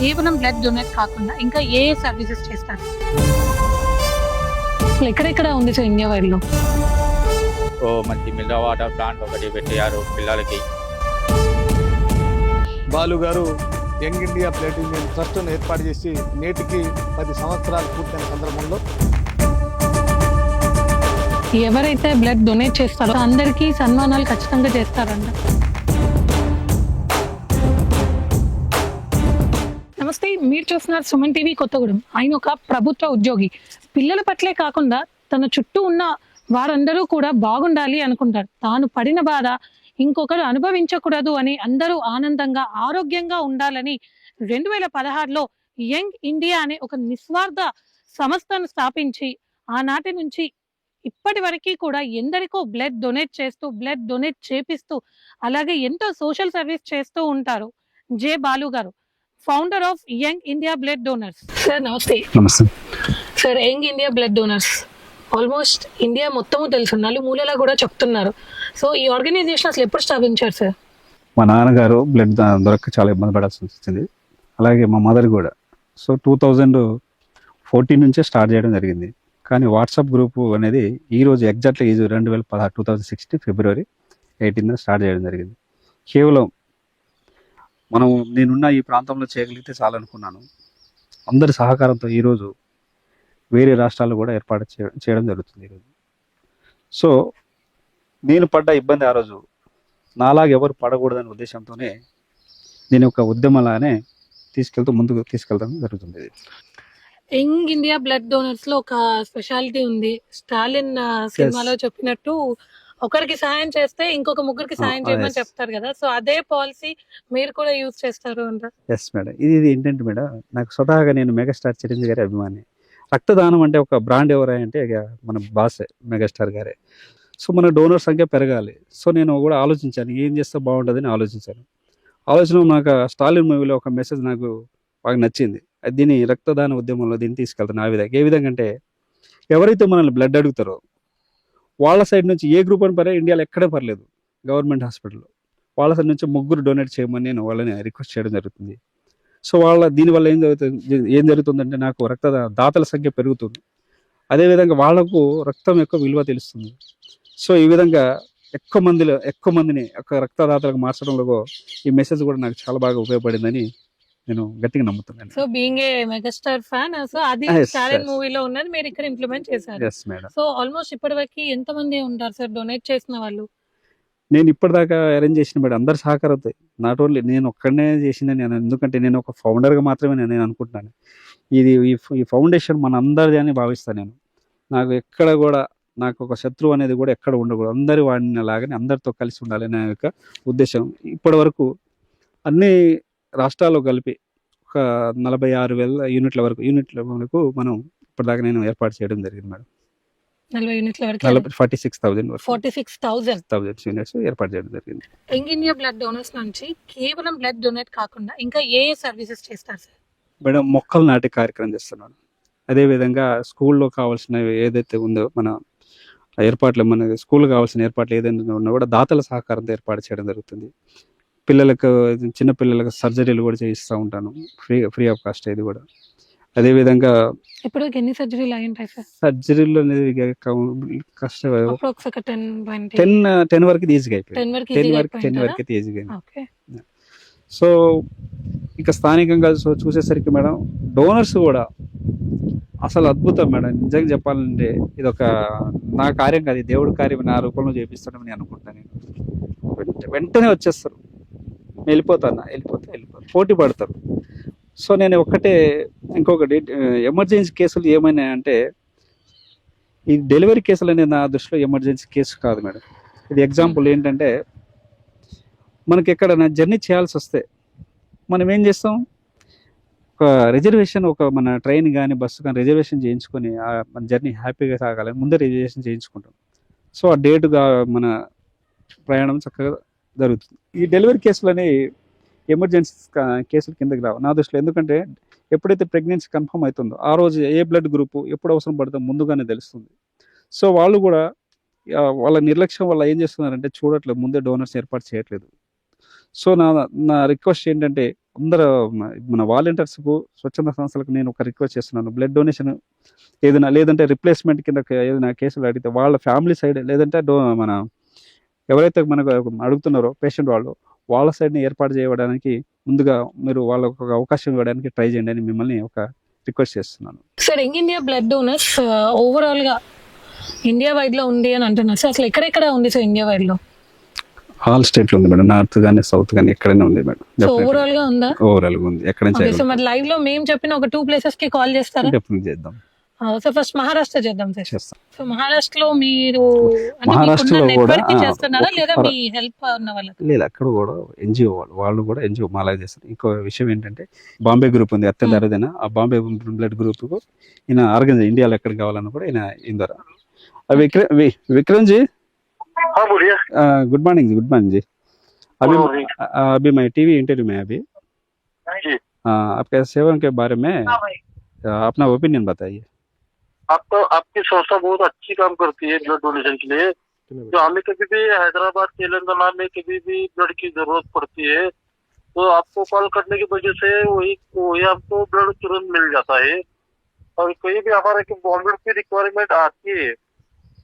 కేవలం blood donate కాకుండా ఇంకా ఏ సర్వీసెస్ చేస్తారు? అసలు ఎక్కడెక్కడ ఉంది సార్ ఇండియా వైడ్ లో? మంచి మినరల్ వాటర్ ప్లాంట్ ఒకటి పెట్టారు పిల్లలకి. బాలు గారు యంగ్ ఇండియా బ్లడ్ యూనియన్ ట్రస్ట్ను ఏర్పాటు చేసి నేటికి 10 సంవత్సరాలు పూర్తయిన సందర్భంలో ఎవరైతే బ్లడ్ డొనేట్ చేస్తారో అందరికీ సన్మానాలు ఖచ్చితంగా చేస్తారంట. నమస్తే, మీరు చూస్తున్నారు సుమన్ టీవీ కొత్తగూడెం. ఆయన ఒక ప్రభుత్వ ఉద్యోగి. పిల్లల పట్లే కాకుండా తన చుట్టూ ఉన్న వారందరూ కూడా బాగుండాలి అనుకుంటారు. తాను పడిన బాధ ఇంకొకరు అనుభవించకూడదు అని, అందరూ ఆనందంగా ఆరోగ్యంగా ఉండాలని 2016లో యంగ్ ఇండియా అనే ఒక నిస్వార్థ సంస్థను స్థాపించి ఆనాటి నుంచి ఇప్పటి వరకు కూడా ఎందరికో బ్లడ్ డొనేట్ చేస్తూ, బ్లడ్ డొనేట్ చేపిస్తూ, అలాగే ఎంతో సోషల్ సర్వీస్ చేస్తూ ఉంటారు జే బాలు గారు, founder of young India blood donors. Sir నమస్తే. నమస్తే sir, young India blood donors almost India మొత్తము తెలుసు, నలుమూలలా కూడా చెప్తున్నారు. సో ఈ ఆర్గనైజేషన్ అసలు ఎప్పుడు స్థాపించారు సార్? మా నాన్నగారు బ్లడ్ దొరక్క చాలా ఇబ్బంది పడాల్సి వచ్చింది, అలాగే మా మదర్ కూడా. సో 2014 నుంచే స్టార్ట్ చేయడం జరిగింది. కానీ వాట్సాప్ గ్రూప్ అనేది ఈరోజు ఎగ్జాక్ట్లీ 2016 2016 ఫిబ్రవరి 18 స్టార్ట్ చేయడం జరిగింది. కేవలం నేనున్న ఈ ప్రాంతంలో చేయగలిగితే చాలనుకున్నాను. అందరి సహకారంతో ఈరోజు వేరే రాష్ట్రాల్లో కూడా ఏర్పాటు చేయడం జరుగుతుంది ఈరోజు. సో నేను పడ్డ ఇబ్బంది ఆ రోజు నాలాగా ఎవరు పడకూడదనే ఉద్దేశంతోనే నేను ఒక ఉద్యమంలానే ముందుకు తీసుకెళ్తాం జరుగుతుంది. యంగ్ ఇండియా బ్లడ్ డోనర్స్ లో ఒక స్పెషాలిటీ ఉంది. స్టాలిన్ సినిమాలో చెప్పినట్టు ఒకరికి సహాయం చేస్తే ఇంకొక ముగ్గురికి సహాయం చేయమని చెప్తారు కదా. సో అదే పాలసీ మీరు కూడా యూజ్ చేస్తారు అంట? Yes madam. ఇది ఏంటంటే మేడం, నాకు స్వతహాగా నేను మెగాస్టార్ చిరంజీవి గారి అభిమాని. రక్తదానం అంటే ఒక బ్రాండ్ ఎవరంటే మన బాసే మెగాస్టార్ గారే. సో మన డోనర్ సంఖ్య పెరగాలి. సో నేను కూడా ఆలోచించాను, ఏం చేస్తే బాగుంటుందని ఆలోచించాను. ఆలోచన నాకు స్టాలిన్ మూవీలో ఒక మెసేజ్ నాకు బాగా నచ్చింది. దీన్ని రక్తదాన ఉద్యమంలో దీన్ని తీసుకెళ్తాను. ఏ విధంగా అంటే, ఎవరైతే మనల్ని బ్లడ్ అడుగుతారో వాళ్ళ సైడ్ నుంచి ఏ గ్రూప్ అని పర్లేదు, ఇండియాలో ఎక్కడే పర్లేదు, గవర్నమెంట్ హాస్పిటల్లో వాళ్ళ సైడ్ నుంచి 3 డొనేట్ చేయమని నేను వాళ్ళని రిక్వెస్ట్ చేయడం జరుగుతుంది. సో దీనివల్ల ఏం జరుగుతుందంటే, నాకు దాతల సంఖ్య పెరుగుతుంది. అదేవిధంగా వాళ్లకు రక్తం యొక్క విలువ తెలుస్తుంది. సో ఈ విధంగా ఎక్కువ మందిని రక్తదాతలకు మార్చడంలో ఈ మెసేజ్ కూడా నాకు చాలా బాగా ఉపయోగపడిందని నేను గట్టిగా నమ్ముతున్నాను. So being a megastar fan, so అది స్టాలిన్ మూవీలో ఉన్నది మీరు ఇక్కడ ఇంప్లిమెంట్ చేశారు. సో ఆల్మోస్ట్ ఇప్పటివరకు ఎంత మంది ఉంటారు సార్ డొనేట్ చేసిన వాళ్ళు? నేను ఇప్పటిదాకా అరేంజ్ చేసిన మేడం అందరు సహకారంతో, నాట్ ఓన్లీ నేను ఒక్కడనే చేసిందని నేను, ఎందుకంటే నేను ఒక ఫౌండర్గా మాత్రమే నేను అనుకుంటున్నాను. ఈ ఫౌండేషన్ మన అందరిది అని భావిస్తాను నేను. నాకు ఎక్కడ కూడా నాకు ఒక శత్రువు అనేది కూడా ఎక్కడ ఉండకూడదు, అందరి వాడిన లాగానే అందరితో కలిసి ఉండాలి అనే యొక్క ఉద్దేశం. ఇప్పటి వరకు అన్ని రాష్ట్రాల్లో కలిపి ఒక 46,000 యూనిట్ల వరకు మనం ఇప్పటిదాకా నేను ఏర్పాటు చేయడం జరిగింది మేడం. 40 యూనిట్ల వరకు 46,000 యూనిట్స్ ఏర్పాటు చేయడం జరిగింది. యంగ్ ఇండియా బ్లడ్ డోనర్స్ నుంచి కేవలం బ్లడ్ డొనేట్ కాకుండా ఇంకా ఏ సర్వీసెస్ చేస్తారు సార్? మేడం, మొక్కలు నాటే కార్యక్రమం చేస్తున్నాను. అదేవిధంగా స్కూల్లో కావాల్సిన ఏదైతే ఉందో మన ఏర్పాట్లు, మన స్కూల్ కావాల్సిన ఏర్పాట్లు ఏదైనా ఉన్నా కూడా దాతల సహకారంతో ఏర్పాటు చేయడం జరుగుతుంది. చిన్న పిల్లలకు సర్జరీలు కూడా చేయిస్తూ ఉంటాను, ఫ్రీ ఆఫ్ కాస్ట్. ఇది కూడా అదేవిధంగా ఇప్పుడు ఎన్ని సర్జరీలు అయి ఉంటాయి సార్? సర్జరీలు అనేది కష్టం, 10 వరకు ఈజీగా అయిపోయింది. 10 వరకు ఈజీగా. సో ఇక స్థానికంగా చూసేసరికి మేడం, డోనర్స్ కూడా అసలు అద్భుతం మేడం. నిజంగా చెప్పాలంటే ఇది ఒక నా కార్యం కాదు, దేవుడి కార్యం నా రూపంలో చేపిస్తానని నేను అనుకుంటాను. నేను వెంటనే వచ్చేస్తారు, వెళ్ళిపోతారు, పోటీ పడతారు. సో నేను ఇంకొకటి ఎమర్జెన్సీ కేసులు ఏమైనా అంటే, ఈ డెలివరీ కేసులు అనేది నా దృష్టిలో ఎమర్జెన్సీ కేసు కాదు మేడం. ఇది ఎగ్జాంపుల్ ఏంటంటే, మనకి ఎక్కడైనా జర్నీ చేయాల్సి వస్తే మనం ఏం చేస్తాం, ఒక రిజర్వేషన్, మన ట్రైన్ కానీ బస్సు కానీ రిజర్వేషన్ చేయించుకొని మన జర్నీ హ్యాపీగా సాగాలని ముందే రిజర్వేషన్ చేయించుకుంటాం. సో ఆ డేటుగా మన ప్రయాణం చక్కగా జరుగుతుంది. ఈ డెలివరీ కేసులు అనేవి ఎమర్జెన్సీ కేసుల కిందకి రావు నా దృష్టిలో. ఎందుకంటే ఎప్పుడైతే ప్రెగ్నెన్సీ కన్ఫర్మ్ అవుతుందో ఆ రోజు ఏ బ్లడ్ గ్రూపు ఎప్పుడు అవసరం పడుతుందో ముందుగానే తెలుస్తుంది. సో వాళ్ళు కూడా వాళ్ళ నిర్లక్ష్యం వల్ల ఏం చేస్తున్నారంటే చూడట్లేదు, ముందే డోనర్స్ ఏర్పాటు చేయట్లేదు. సో నా రిక్వెస్ట్ ఏంటంటే, అందరూ మన వాలంటీర్స్కు స్వచ్ఛంద సంస్థలకు నేను ఒక రిక్వెస్ట్ చేస్తున్నాను. బ్లడ్ డొనేషన్ ఏదైనా లేదంటే రిప్లేస్మెంట్ కింద ఏదైనా కేసులు అడిగితే వాళ్ళ ఫ్యామిలీ సైడ్ లేదంటే మన ఎవరైతే మనకు అడుగుతున్నారో పేషెంట్ వాళ్ళ సైడ్ని ఏర్పాటు చేయడానికి ముందుగా మీరు వాళ్ళకు ఒక అవకాశం ఇవ్వడానికి ట్రై చేయండి అని మిమ్మల్ని ఒక రిక్వెస్ట్ చేస్తున్నాను. Sir young India blood donors overall గా ఇండియా వైడ్ లో ఉంది అని అంటున్నారు సార్. అసలు ఎక్కడెక్కడ ఉంది సార్ ఇండియా వైడ్ లో? ఆల్ స్టేట్లో ఉంది మేడం, నార్త్ కానీ సౌత్ కానీ ఎక్కడైనా ఉంది మేడం. ఓవరాల్ గా ఉందా? ఓవరాల్ గా ఉంది. ఎక్కడ నుంచి సో మరి లైవ్ లో మేము చెప్పిన ఒక 2 ప్లేసెస్ కి కాల్ చేస్తారా? డెఫినెట్ చేద్దాం. సో ఫస్ట్ మహారాష్ట్ర చేద్దాం సార్. చేస్తాం. సో మహారాష్ట్రలో మీరు మహారాష్ట్రలో కూడా చేస్తున్నారా లేదా మీ హెల్ప్ ఉన్న వాళ్ళకి? లేదు, అక్కడ కూడా ఎన్జిఓ వాళ్ళు కూడా ఎన్జిఓ మాలా చేస్తారు. ఇంకో విషయం ఏంటంటే బాంబే గ్రూప్ ఉంది అత్యంత అరుదైన, ఆ బాంబే బ్లడ్ గ్రూప్ కు ఈయన ఆర్గనైజ్ ఇండియాలో ఎక్కడ కావాలన్నా కూడా ఈయన ఇందర. विक्रम जी, हाँ बोलिए। गुड मॉर्निंग जी। गुड मॉर्निंग जी। अभी मैं टीवी इंटरव्यू में अभी जी। आपके सेवा के बारे में अपना ओपिनियन बताइए। आपकी संस्था बहुत अच्छी काम करती है ब्लड डोनेशन के लिए। तो हमें कभी भी हैदराबाद तेलंगाना में कभी भी ब्लड की जरूरत पड़ती है तो आपको कॉल करने की वजह से वही आपको ब्लड तुरंत मिल जाता है। और कहीं भी हमारे बॉम्बे की रिक्वायरमेंट आती है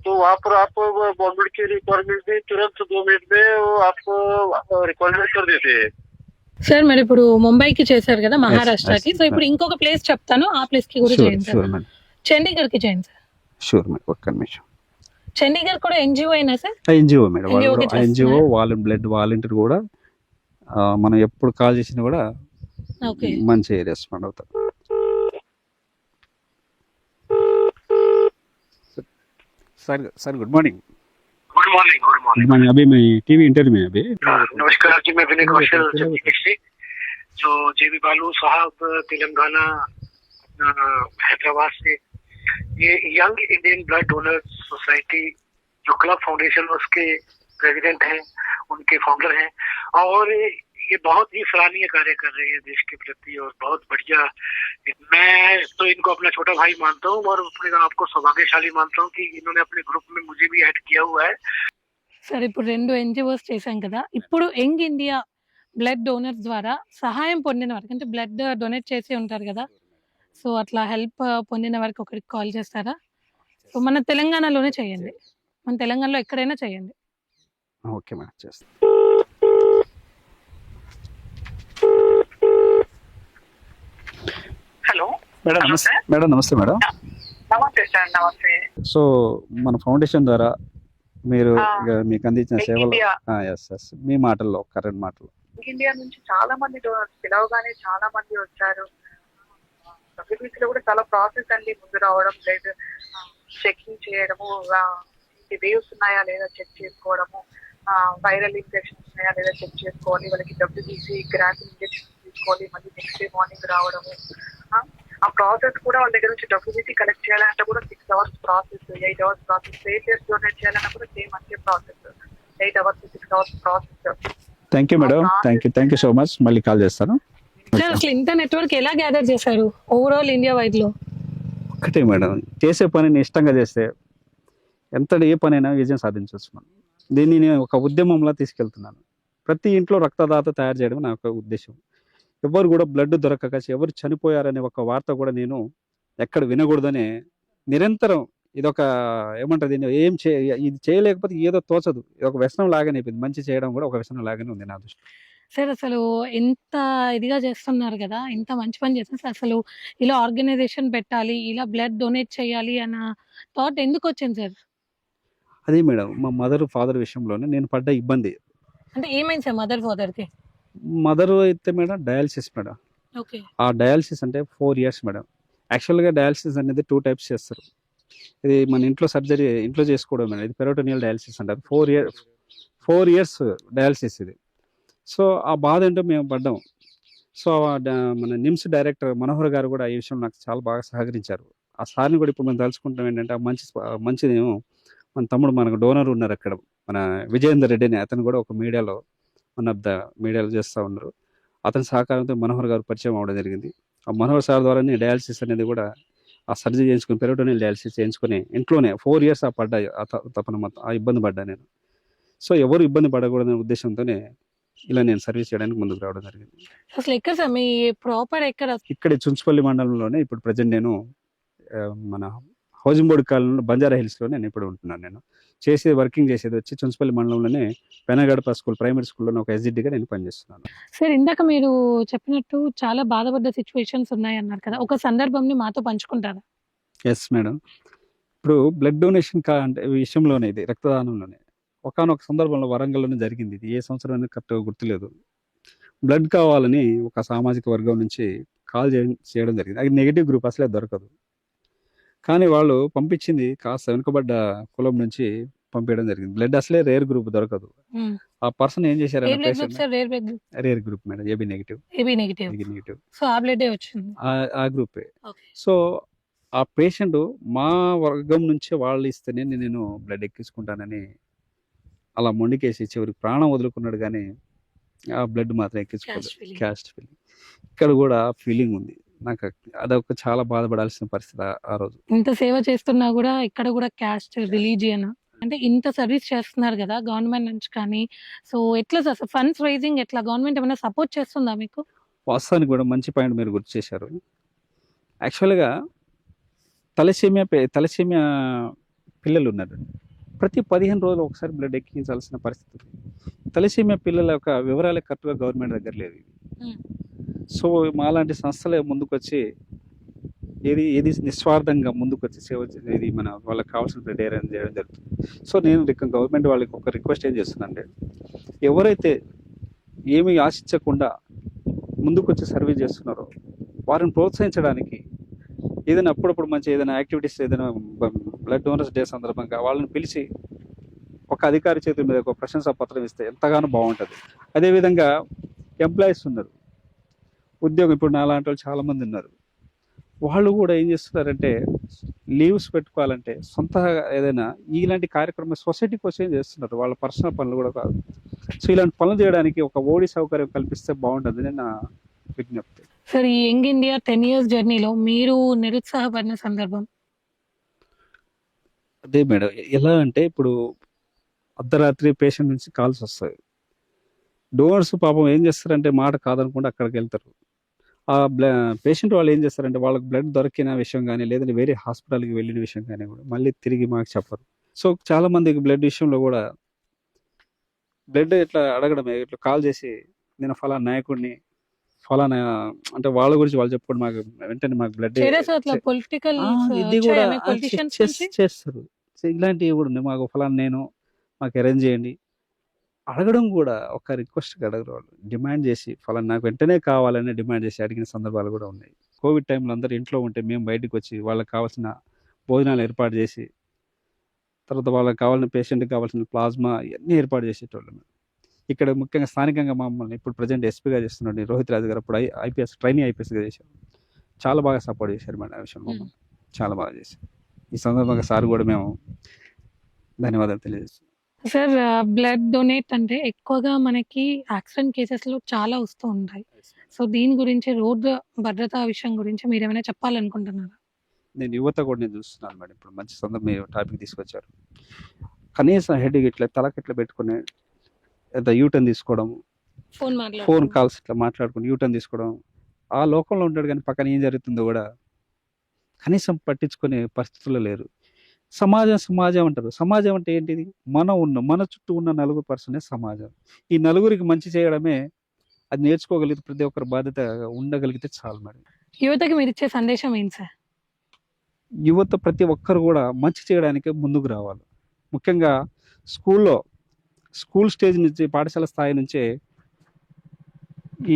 तो वहाँ पर आप बॉम्बे की रिक्वायरमेंट भी तुरंत 2 मिनट में आपको रिक्वायरमेंट कर देते हैं। సార్ మరి ఇప్పుడు ముంబైకి చేశారు కదా మహారాష్ట్రకి, సో ఇప్పుడు ఇంకొక ప్లేస్ చెప్తాను, ఆ ప్లేస్ కి కూడా చేయండి సార్. చండీగఢ్ కి చేయండి సార్. షూర్ మేడం, ఒక్క నిమిషం. చండీగఢ్ కూడా ఎన్జిఓ అయినా సార్? ఎన్జిఓ మేడం, ఎన్జిఓ వాళ్ళ బ్లడ్ వాలంటీర్ కూడా మనం ఎప్పుడు కాల్ చేసినా కూడా మంచి రెస్పాండ్ అవుతారు. Sir good morning. Good morning. Good morning. Good morning. अभी मैं टीवी इंटरव्यू में अभी। नमस्कार जी, मैं विनय कौशल से जो जेबी बालू साहब तेलंगाना हैदराबाद से, ये young Indian blood donor society जो क्लब फाउंडेशन उसके प्रेसिडेंट हैं, उनके फाउंडर हैं और ये बहुत ही सराहनीय कार्य कर रहे हैं देश के प्रति और बहुत बढ़िया। मैं तो इनको अपना छोटा भाई मानता हूँ और अपने आपको सौभाग्यशाली मानता हूँ कि इन्होंने अपने ग्रुप में मुझे भी ऐड किया हुआ है। సరే ఇప్పుడు 2 ఎన్జిఓస్ చేశాం కదా, ఇప్పుడు యంగ్ ఇండియా బ్లడ్ డోనర్స్ ద్వారా సహాయం పొందిన వారికి అంటే బ్లడ్ డొనేట్ చేసి ఉంటారు కదా, సో అట్లా హెల్ప్ పొందిన వారికి ఒకరికి కాల్ చేస్తారా? సో మన తెలంగాణలోనే చేయండి, మన తెలంగాణలో ఎక్కడైనా చేయండి. ఓకే మేడం, చేస్తాం. हेलो మేడం నమస్తే. మేడం నమస్తే మేడం. नमस्ते सर। नमस्ते। సో మన ఫౌండేషన్ ద్వారా మీరు మీకు అందించిన సేవలు మీ మాటల్లో, కరెంట్ మాటలు. ఇండియా నుంచి చాలా మంది డోనర్స్ పిలవగానే చాలా మంది వచ్చారు. డబ్ల్యూబీసీలో కూడా చాలా ప్రాసెస్ అండి, ముందు రావడం, లేదు చెకింగ్ చేయడము, వేవ్స్ ఉన్నాయా లేదా చెక్ చేసుకోవడము, వైరల్ ఇన్ఫెక్షన్స్ ఉన్నాయా లేదా చెక్ చేసుకోవాలి, వాళ్ళకి డబ్ల్యూబీసీ గ్రాంట్ ఇంజెక్షన్ తీసుకోవాలి, మళ్ళీ నెక్స్ట్ డే మార్నింగ్ రావడము. ఆ ప్రాసెస్ కూడా వాళ్ళ దగ్గర నుంచి డబ్ల్యూబీసీ కలెక్ట్ చేయాలంటే కూడా 6 hours process, 8 hours process. Platelets donate చేయాలన్నా కూడా సేమ్ అంతే process, 8 hours to 6 hours process. Thank you madam, thank you so much. మళ్ళీ కాల్ చేస్తాను. సార్ అసలు ఇంత నెట్వర్క్ ఎలా గ్యాదర్ చేశారు ఓవరాల్ ఇండియా వైడ్ లో? ఒకటే మేడం, చేసే పనిని ఇష్టంగా చేస్తే ఎంత ఏ పనైనా విజయం సాధించవచ్చు. మనం దీన్ని నేను ఒక ఉద్యమంలా తీసుకెళ్తున్నాను. ప్రతి ఇంట్లో రక్తదాత తయారు చేయడం నా ఒక ఉద్దేశం. ఎవరు కూడా బ్లడ్ దొరకక ఎవరు చనిపోయారనే ఒక వార్త కూడా నేను ఎక్కడ వినకూడదనే నిరంతరం ఇదొక ఏమంటారు దీన్ని, ఇది చేయలేకపోతే ఏదో తోచదు, ఇది ఒక వ్యసనం లాగానే అయిపోయింది. మంచి చేయడం కూడా ఒక వ్యసనం లాగానే ఉంది నా దృష్టి. సార్ అసలు ఎంత ఇదిగా చేస్తున్నారు కదా, ఇంత మంచి పని చేస్తున్నారు, అసలు ఇలా ఆర్గనైజేషన్ పెట్టాలి, ఇలా బ్లడ్ డొనేట్ చేయాలి అన్న థాట్ ఎందుకు వచ్చింది సార్? అదే మేడం, మా మదర్ ఫాదర్ విషయంలోనే నేను పడ్డ ఇబ్బంది. అంటే ఏమైంది సార్ మదర్ ఫాదర్ కి? మదర్ అయితే మేడం డయాలసిస్ మేడం. ఓకే. ఆ డయాలసిస్ అంటే 4 years మేడం. యాక్చువల్గా డయాలసిస్ అనేది 2 types చేస్తారు. ఇది మన ఇంట్లో సర్జరీ ఇంట్లో చేసుకోవడం మేడం, ఇది పెరోటోనియల్ డయాలసిస్ అంటారు. 4 years డయాలసిస్ ఇది. సో ఆ బాధ ఏంటో మేము పడ్డాం. సో మన నిమ్స్ డైరెక్టర్ మనోహర్ గారు కూడా ఈ విషయంలో నాకు చాలా బాగా సహకరించారు. ఆ సార్ని కూడా ఇప్పుడు మేము తలుచుకుంటాం ఏంటంటే మంచిది మన తమ్ముడు మనకు డోనర్ ఉన్నారు అక్కడ, మన విజయేందర్ రెడ్డి అని, అతను కూడా ఒక మీడియాలో మీడియాలో చేస్తూ ఉన్నారు. అతని సహకారంతో మనోహర్ గారు పరిచయం అవ్వడం జరిగింది. ఆ మనోహర్ సార్ ద్వారానే డయాలసిస్ అనేది కూడా ఆ సర్జరీ చేయించుకుని పెరోటోనియల్ డయాలసిస్ చేయించుకొని ఇంట్లోనే 4 years ఆ ఇబ్బంది పడ్డా నేను. సో ఎవరు ఇబ్బంది పడకూడదనే ఉద్దేశంతోనే ఇలా నేను సర్వీస్ చేయడానికి ముందుకు రావడం జరిగింది. అసలు ఎక్కడ సార్ మీ ప్రాపర్ ఎక్కడ? ఇక్కడ చుంచుపల్లి మండలంలోనే ఇప్పుడు ప్రజెంట్ నేను మన హౌసింగ్ బోర్డు కాలనీలో బంజారా హిల్స్లో నేను ఇప్పుడు ఉంటున్నాను. నేను వర్కింగ్ చేసేది వచ్చి చుంచుపల్లి మండలంలోనే పెనగడప స్కూల్ ప్రైమరీ స్కూల్లోనే ఒక ఎస్జిడిగా నేను పనిచేస్తున్నాను. సార్ ఇందాక మీరు చెప్పినట్టు చాలా బాధపడ్డ సిచ్యువేషన్స్ ఉన్నాయి అన్నారు కదా, ఒక సందర్భంని మాతో పంచుకుంటారా? Yes madam. ఇప్పుడు బ్లడ్ డొనేషన్ అంటే విషయంలోనే ఇది రక్తదానంలోనే ఒకానొక సందర్భంలో వరంగల్లోనే జరిగింది. ఇది ఏ సంవత్సరం అనేది కరెక్ట్గా గుర్తులేదు. బ్లడ్ కావాలని ఒక సామాజిక వర్గం నుంచి కాల్ చేయడం జరిగింది. అది నెగిటివ్ గ్రూప్, అసలే దొరకదు. కానీ వాళ్ళు పంపించింది కాస్త వెనుకబడ్డ కులం నుంచి పంపించడం జరిగింది. బ్లడ్ అసలే రేర్ గ్రూప్ దొరకదు. ఆ పర్సన్ ఏం చేశారు, rare group madam, A B negative. So ఆ బ్లడ్ వచ్చింది, ఆ గ్రూపే. సో ఆ పేషెంట్ మా వర్గం నుంచి వాళ్ళు ఇస్తేనే నేను బ్లడ్ ఎక్కించుకుంటానని అలా మొండికేసి చివరికి ప్రాణం వదులుకున్నాడు. కానీ ఆ బ్లడ్ మాత్రం ఎక్కించుకోలేదు. క్యాస్ట్ ఫీలింగ్ ఇక్కడ కూడా ఫీలింగ్ ఉంది నాకు. అదొక చాలా బాధపడాల్సిన పరిస్థితి ఆ రోజు. ఇంత సేవ చేస్తున్నా కూడా ఇక్కడ కూడా క్యాస్ట్, రిలీజియన్ అంటే ఇంత సర్వీస్ చేస్తున్నారు కదా గవర్నమెంట్ నుంచి కానీ, సో ఎట్లా సార్ ఫండ్స్ రైజింగ్ ఎట్లా, గవర్నమెంట్ ఏమైనా సపోర్ట్ చేస్తుందా మీకు? వాస్తవానికి కూడా మంచి పాయింట్ మీరు గుర్తు చేశారు. యాక్చువల్గా తలసేమియా పిల్లలు ఉన్నారు. ప్రతి 15 రోజులు ఒకసారి బ్లడ్ ఎక్కించాల్సిన పరిస్థితి. తలసేమియా పిల్లల యొక్క వివరాలు కరెక్ట్గా గవర్నమెంట్ దగ్గర లేదు. సో మాలాంటి సంస్థలే ముందుకొచ్చి ఏది నిస్వార్థంగా ముందుకొచ్చి సేవ ఇది మన వాళ్ళకి కావాల్సిన బ్లడ్ అరేంజ్ చేయడం జరుగుతుంది. సో నేను గవర్నమెంట్ వాళ్ళకి ఒక రిక్వెస్ట్ ఏం చేస్తున్నానంటే, ఎవరైతే ఏమీ ఆశించకుండా ముందుకొచ్చి సర్వీస్ చేస్తున్నారో వారిని ప్రోత్సహించడానికి ఏదైనా అప్పుడప్పుడు మంచి ఏదైనా యాక్టివిటీస్, ఏదైనా బ్లడ్ డోనర్స్ డే సందర్భంగా వాళ్ళని పిలిచి ఒక అధికారి చేతుల మీద ఒక ప్రశంసా పత్రం ఇస్తే ఎంతగానో బాగుంటుంది. అదేవిధంగా ఎంప్లాయీస్ ఉన్నారు, ఉద్యోగం ఇప్పుడు నాలాంటి వాళ్ళు చాలామంది ఉన్నారు. వాళ్ళు కూడా ఏం చేస్తున్నారంటే లీవ్స్ పెట్టుకోవాలంటే సొంతగా ఏదైనా ఇలాంటి కార్యక్రమం సొసైటీ కోసం ఏం చేస్తున్నారు, వాళ్ళ పర్సనల్ పనులు కూడా కాదు. సో ఇలాంటి పనులు చేయడానికి ఒక ఓడి సౌకర్యం కల్పిస్తే బాగుంటుంది నా విజ్ఞప్తి. సార్ ఈ యంగ్ ఇండియా 10 years జర్నీలో మీరు నిరుత్సాహపడిన సందర్భం? అదే మేడం, ఎలా అంటే ఇప్పుడు అర్ధరాత్రి పేషెంట్ నుంచి కాల్స్ వస్తాయి. డోనర్స్ పాపం ఏం చేస్తారంటే మాట కాదనుకుంటే అక్కడికి వెళ్తారు. ఆ పేషెంట్ వాళ్ళు ఏం చేస్తారంటే వాళ్ళకి బ్లడ్ దొరికిన విషయం కానీ, లేదంటే వేరే హాస్పిటల్కి వెళ్ళిన విషయం కానీ కూడా మళ్ళీ తిరిగి మాకు చెప్పరు. సో చాలా మందికి బ్లడ్ విషయంలో కూడా బ్లడ్ ఇట్లా అడగడమే, ఇట్లా కాల్ చేసి నేను ఫలానా నాయకుడిని, ఫలానా అంటే వాళ్ళ గురించి వాళ్ళు చెప్పుకోండి, మాకు వెంటనే మాకు బ్లడ్ పొలిటికల్ ఇది కూడా చేస్తారు. సో ఇలాంటివి కూడా ఉన్నాయి. మాకు ఫలానా మాకు అరేంజ్ చేయండి అడగడం కూడా ఒక రిక్వెస్ట్గా అడగరు. వాళ్ళు డిమాండ్ చేసి ఫలానా నాకు వెంటనే కావాలని డిమాండ్ చేసి అడిగిన సందర్భాలు కూడా ఉన్నాయి. కోవిడ్ టైంలో అందరూ ఇంట్లో ఉంటే మేము బయటకు వచ్చి వాళ్ళకి కావాల్సిన భోజనాలు ఏర్పాటు చేసి, తర్వాత వాళ్ళకి కావాల్సిన పేషెంట్కి కావాల్సిన ప్లాస్మా ఇవన్నీ ఏర్పాటు చేసేటోళ్ళం. ఇక్కడ ముఖ్యంగా స్థానికంగా మమ్మల్ని ఇప్పుడు ప్రజెంట్ ఎస్పీగా చేస్తున్నాడు రోహిత్ రాజు గారు. అప్పుడు ట్రైనింగ్ ఐపీఎస్గా చేశారు. చాలా బాగా సపోర్ట్ చేశారు మేడం. ఆ విషయంలో మమ్మల్ని చాలా బాగా చేశారు. ఈ సందర్భంగా సార్ కూడా మేము ధన్యవాదాలు తెలియజేస్తున్నాం. సార్ బ్లడ్ డొనేట్ అంటే ఎక్కువగా మనకి యాక్సిడెంట్ కేసెస్ లో చాలా వస్తూ ఉంటాయి. సో దీని గురించి, రోడ్డు భద్రతా విషయం గురించి మీరు ఏమైనా చెప్పాలనుకుంటున్నారా? నేను యువత కూడా నేను చూస్తున్నాను మేడం. ఇప్పుడు మంచి సందర్భం టాపిక్ తీసుకొచ్చారు. కనీసం హెడ్ ఇట్లా తలకి ఇట్లా పెట్టుకుని యూటర్న్ తీసుకోవడం, ఫోన్ కాల్స్ ఇట్లా మాట్లాడుకుని యూటర్న్ తీసుకోవడం, ఆ లోకంలో ఉంటాడు కానీ పక్కన ఏం జరుగుతుందో కూడా కనీసం పట్టించుకునే పరిస్థితుల్లో లేరు. సమాజం అంటారు. సమాజం అంటే ఏంటిది? మన చుట్టూ ఉన్న నలుగురు పర్సనే సమాజం. ఈ నలుగురికి మంచి చేయడమే అది నేర్చుకోగలిగితే ప్రతి ఒక్కరి బాధ్యత ఉండగలిగితే చాలు మేడం. యువతకి మీరు ఇచ్చే సందేశం ఏంటి సార్? యువత ప్రతి ఒక్కరు కూడా మంచి చేయడానికి ముందుకు రావాలి. ముఖ్యంగా స్కూల్ స్టేజ్ నుంచి, పాఠశాల స్థాయి నుంచే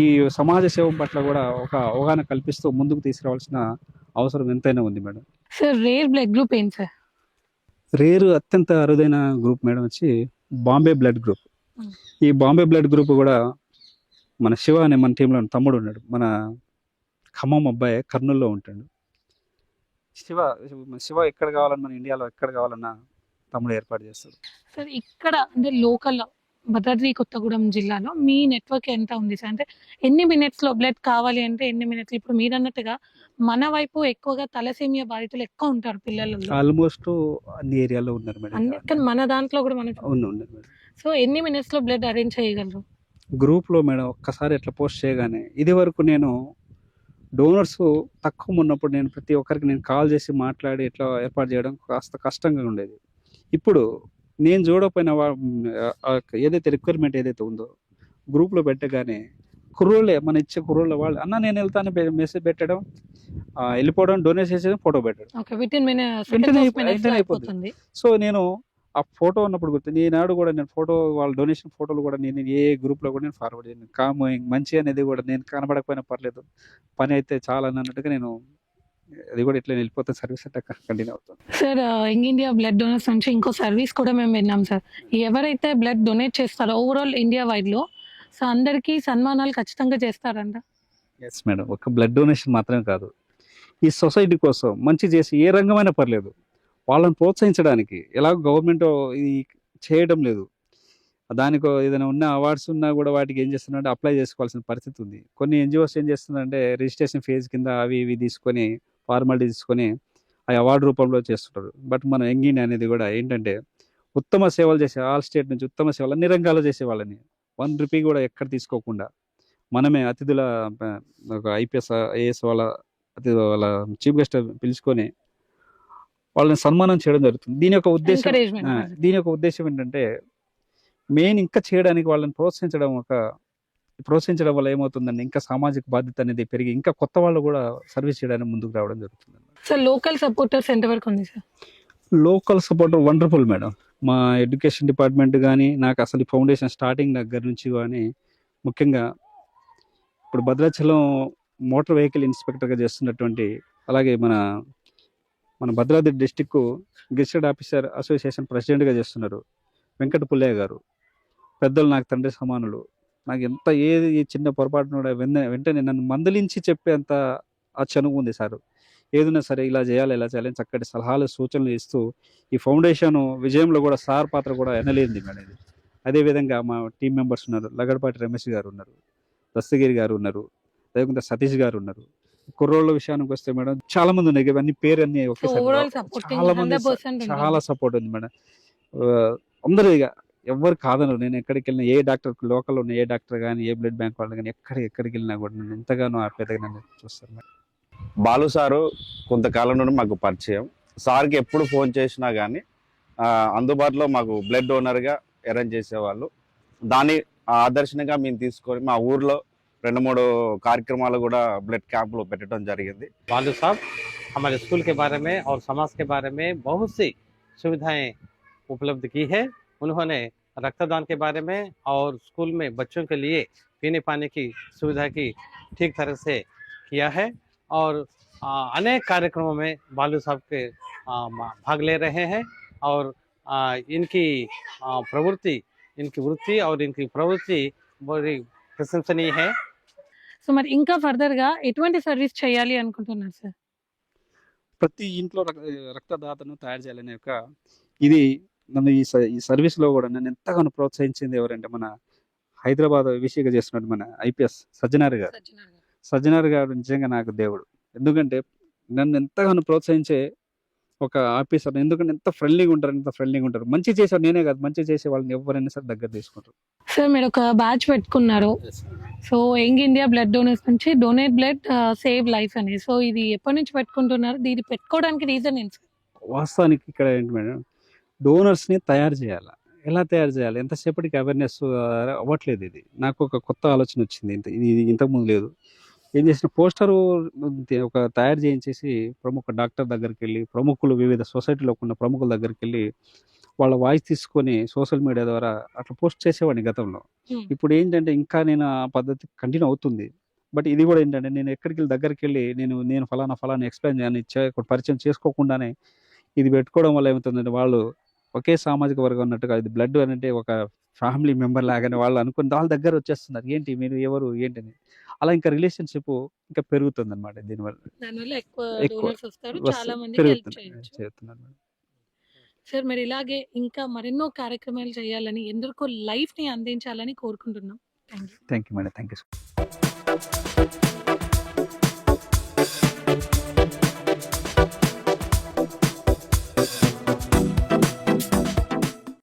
ఈ సమాజ సేవ పట్ల కూడా ఒక అవగాహన కల్పిస్తూ ముందుకు తీసుకురావాల్సిన అవసరం ఎంతైనా ఉంది madam. Sir rare blood group ఏంటి సార్? రేరు అత్యంత అరుదైన గ్రూప్ మేడం వచ్చి బాంబే బ్లడ్ గ్రూప్. ఈ బాంబే బ్లడ్ గ్రూప్ కూడా మన శివ అనే మన టీంలో తమ్ముడు ఉన్నాడు. మన ఖమ్మం అబ్బాయి, కర్నూలులో ఉంటాడు. శివ ఎక్కడ కావాలన్నా, మన ఇండియాలో ఎక్కడ కావాలన్నా తమ్ముడు ఏర్పాటు చేస్తాడు. సార్ ఇక్కడ అంటే లోకల్ భద్రాద్రి కొత్తగూడెం జిల్లాలో మీ నెట్వర్క్ ఎంత ఉంది సార్? అంటే ఎన్ని మినిట్స్ లో బ్లడ్ కావాలి అంటే ఎన్ని మినిట్స్? ఇప్పుడు మీరు అన్నట్టుగా మన వైపు ఎక్కువగా తలసేమియా బాధితులు ఎక్కువ ఉంటారు పిల్లలలో. ఆల్మోస్ట్ అన్ని ఏరియాలో ఉన్నారు మేడం. కానీ మన దాంట్లో కూడా ఉన్నారు. మేడం. సో ఎన్ని మినిట్స్ లో బ్లడ్ అరేంజ్ చేయగలరు? గ్రూప్లో మేడం ఒక్కసారి ఇట్లా పోస్ట్ చేయగానే, ఇది వరకు నేను డోనర్స్ తక్కువ ఉన్నప్పుడు నేను ప్రతి ఒక్కరికి నేను కాల్ చేసి మాట్లాడి ఇట్లా ఏర్పాటు చేయడం కాస్త కష్టంగా ఉండేది. ఇప్పుడు నేను చూడకపోయిన ఏదైతే రిక్వైర్మెంట్ ఏదైతే ఉందో గ్రూప్లో పెట్టగానే కుర్రోళ్ళే, మన ఇచ్చే కుర్రోళ్ళ వాళ్ళు అన్న నేను వెళ్తాను మెసేజ్ పెట్టడం, వెళ్ళిపోవడం, డొనేట్ చేసేయడం, ఫోటో పెట్టడం, ఓకే, వితిన్ వెంటనే అయిపోతుంది. సో నేను ఆ ఫోటో ఉన్నప్పుడు గుర్తుంది, ఈనాడు కూడా నేను ఫోటో వాళ్ళ డొనేషన్ ఫోటోలు కూడా నేను ఏ గ్రూప్లో కూడా నేను ఫార్వర్డ్ చేయను. మంచి అనేది కూడా నేను కనబడకపోయినా పర్లేదు, పని అయితే చాలా అన్నట్టుగా నేను అది కూడా ఇట్లా వెళ్ళిపోతే సర్వీస్ అంటే కంటిన్యూ అవుతుంది. Sir, young India blood donors నుంచి ఇంకో సర్వీస్ కూడా మేము విన్నాం సార్. ఎవరైతే బ్లడ్ డొనేట్ చేస్తారో ఓవరాల్ ఇండియా వైడ్ లో, సో అందరికీ సన్మానాలు ఖచ్చితంగా చేస్తారంట. ఎస్ మేడం, ఒక బ్లడ్ డొనేషన్ మాత్రమే కాదు, ఈ సొసైటీ కోసం మంచి చేసి ఏ రంగమైనా పర్లేదు వాళ్ళని ప్రోత్సహించడానికి ఎలా గవర్నమెంట్ ఇది చేయడం లేదు. దానికి ఏదైనా ఉన్న అవార్డ్స్ ఉన్నా కూడా వాటికి ఏం చేస్తున్నారంటే అప్లై చేసుకోవాల్సిన పరిస్థితి ఉంది. కొన్ని ఎన్జిఓస్ ఏం చేస్తున్నారంటే రిజిస్ట్రేషన్ ఫీజు కింద అవి ఇవి తీసుకొని ఫార్మాలిటీ తీసుకొని ఆ అవార్డు రూపంలో చేస్తుంటారు. బట్ మన యంగ్ ఇండియా అనేది కూడా ఏంటంటే ఉత్తమ సేవలు చేసే, ఆల్ స్టేట్ నుంచి ఉత్తమ సేవలు అన్ని రంగాల్లో చేసే వాళ్ళని 1 రూపీ కూడా ఎక్కడ తీసుకోకుండా మనమే అతిథుల ఒక ఐఏఎస్ వాళ్ళ చీఫ్ గెస్ట్ పిలుచుకొని వాళ్ళని సన్మానం చేయడం జరుగుతుంది. దీని యొక్క ఉద్దేశం ఏంటంటే మెయిన్ ఇంకా చేయడానికి వాళ్ళని ప్రోత్సహించడం వల్ల ఏమవుతుందండి, ఇంకా సామాజిక బాధ్యత అనేది పెరిగి ఇంకా కొత్త వాళ్ళు కూడా సర్వీస్ చేయడానికి ముందుకు రావడం జరుగుతుంది. సార్, లోకల్ సపోర్టర్స్ ఎంతవరకు ఉంది sir? Local supporter wonderful madam. మా ఎడ్యుకేషన్ డిపార్ట్మెంట్ కానీ, నాకు అసలు ఫౌండేషన్ స్టార్టింగ్ దగ్గర నుంచి కానీ, ముఖ్యంగా ఇప్పుడు భద్రాచలం మోటార్ వెహికల్ ఇన్స్పెక్టర్గా చేస్తున్నటువంటి, అలాగే మన Bhadradri district gazetted officer association ప్రెసిడెంట్గా చేస్తున్నారు వెంకట పుల్లయ్య గారు. పెద్దలు నాకు తండ్రి సమానులు. నాకు ఎంత ఏది చిన్న పొరపాటును కూడా వెంటనే నన్ను మందలించి చెప్పేంత ఆ చనువు ఉంది సార్. ఏదైనా సరే ఇలా చేయాలి అని చక్కటి సలహాలు సూచనలు ఇస్తూ ఈ ఫౌండేషన్ విజయంలో కూడా సార్ పాత్ర కూడా ఎనలేంది మేడం. ఇది అదేవిధంగా మా టీం మెంబర్స్ ఉన్నారు. లగడపాటి రమేష్ గారు ఉన్నారు, దస్తగిరి గారు ఉన్నారు, అదేవిధంగా సతీష్ గారు ఉన్నారు. కుర్రోళ్ళ విషయానికి వస్తే మేడం చాలా మంది ఉన్నాయి, ఇవన్నీ పేరు అన్ని ఒకేసారి చాలా మంది, చాలా సపోర్ట్ ఉంది మేడం. అందరూ ఇక ఎవరు కాదనరు. నేను ఎక్కడికి వెళ్ళినా ఏ డాక్టర్, లోకల్లో ఉన్న ఏ డాక్టర్ కానీ, ఏ బ్లడ్ బ్యాంక్ వాళ్ళు కానీ ఎక్కడికి వెళ్ళినా కూడా నేను ఎంతగానో ఆప్యాయతగా నన్ను చూస్తాను మేడం. బాలు సారు కొంతకాలం నుండి మాకు పరిచయం. సార్కి ఎప్పుడు ఫోన్ చేసినా కానీ అందుబాటులో మాకు బ్లడ్ డోనర్గా అరేంజ్ చేసేవాళ్ళు. దాన్ని ఆదర్శంగా మేము తీసుకొని మా ఊర్లో 2-3 కార్యక్రమాలు కూడా బ్లడ్ క్యాంపులు పెట్టడం జరిగింది. बालू साहब हमारे स्कूल के बारे में और समाज के बारे में बहुत सी सुविधाएं उपलब्ध की है. उन्होंने रक्तदान के बारे में और स्कूल में बच्चों के लिए पीने पानी की सुविधा की ठीक तरह से किया है और अनेक कार्यक्रमों में बालू साहब के भाग ले रहे हैं और इनकी प्रवृत्ति, इनकी वृत्ति और इनकी प्रवृत्ति बड़ी प्रशंसनीय है. సో మరి ఇంకా ఫర్దర్ గా ఎటువంటి సర్వీస్ చేయాలి అనుకుంటున్నారు సార్? ప్రతి ఇంట్లో రక్తదాతను తయారు చేయాలనే ఒక ఇది నన్ను ఈ సర్వీస్లో కూడా నన్ను ఎంతగానో ప్రోత్సహించింది ఎవరంటే మన హైదరాబాద్ విషయంగా చేస్తున్నట్టు మన ఐపీఎస్ సజ్జనార్ గారు నిజంగా నాకు దేవుడు. ఎందుకంటే నన్ను ఎంతగానో ప్రోత్సహించే ఒక ఆఫీసర్. ఎందుకంటే ఎంత ఫ్రెండ్లీగా ఉంటారు. మంచి చేసేవారు నేనే కాదు, మంచి చేసే వాళ్ళని ఎవరైనా సరే దగ్గర తీసుకుంటారు. సార్, మీరు ఒక బ్యాచ్ పెట్టుకున్నారు, so young India blood donors నుంచి డొనేట్ బ్లడ్ సేవ్ లైఫ్ అని. సో ఇది ఎప్పటి నుంచి పెట్టుకుంటున్నారు? దీన్ని పెట్టుకోవడానికి రీజన్ ఏంటి సార్? వాస్తవానికి ఇక్కడ ఏంటి మేడం, డోనర్స్ని తయారు చేయాలి. ఎలా తయారు చేయాలి, ఎంతసేపటికి అవేర్నెస్ అవ్వట్లేదు. ఇది నాకు ఒక కొత్త ఆలోచన వచ్చింది, ఇది ఇంతకుముందు లేదు. ఏం చేసిన పోస్టరు ఒక తయారు చేయించేసి ప్రముఖ డాక్టర్ దగ్గరికి వెళ్ళి, ప్రముఖులు వివిధ సొసైటీలో ఉన్న ప్రముఖుల దగ్గరికి వెళ్ళి వాళ్ళ వాయిస్ తీసుకొని సోషల్ మీడియా ద్వారా అట్లా పోస్ట్ చేసేవాడిని గతంలో. ఇప్పుడు ఏంటంటే ఇంకా నేను ఆ పద్ధతి కంటిన్యూ అవుతుంది. బట్ ఇది కూడా ఏంటంటే నేను ఎక్కడికి వెళ్ళి దగ్గరికి వెళ్ళి నేను ఫలానా ఎక్స్ప్లెయిన్ చేయని పరిచయం చేసుకోకుండానే ఇది పెట్టుకోవడం వల్ల ఏమవుతుందంటే వాళ్ళు ఒకే సామాజిక వర్గం ఉన్నట్టుగా, ఇది బ్లడ్ అంటే ఒక ఫ్యామిలీ మెంబర్ లాగానే వాళ్ళు అనుకుని వాళ్ళ దగ్గర వచ్చేస్తున్నారు. ఏంటి మీరు ఎవరు ఏంటని, అలా ఇంకా రిలేషన్షిప్ ఇంకా పెరుగుతుంది అనమాట. దీనివల్ల ఎక్కువ చేస్తున్నారు. సార్, మరి ఇలాగే ఇంకా మరెన్నో కార్యక్రమాలు చేయాలని, ఎందరికో లైఫ్ ని అందించాలని కోరుకుంటున్నాం. Thank you madam. Thank you.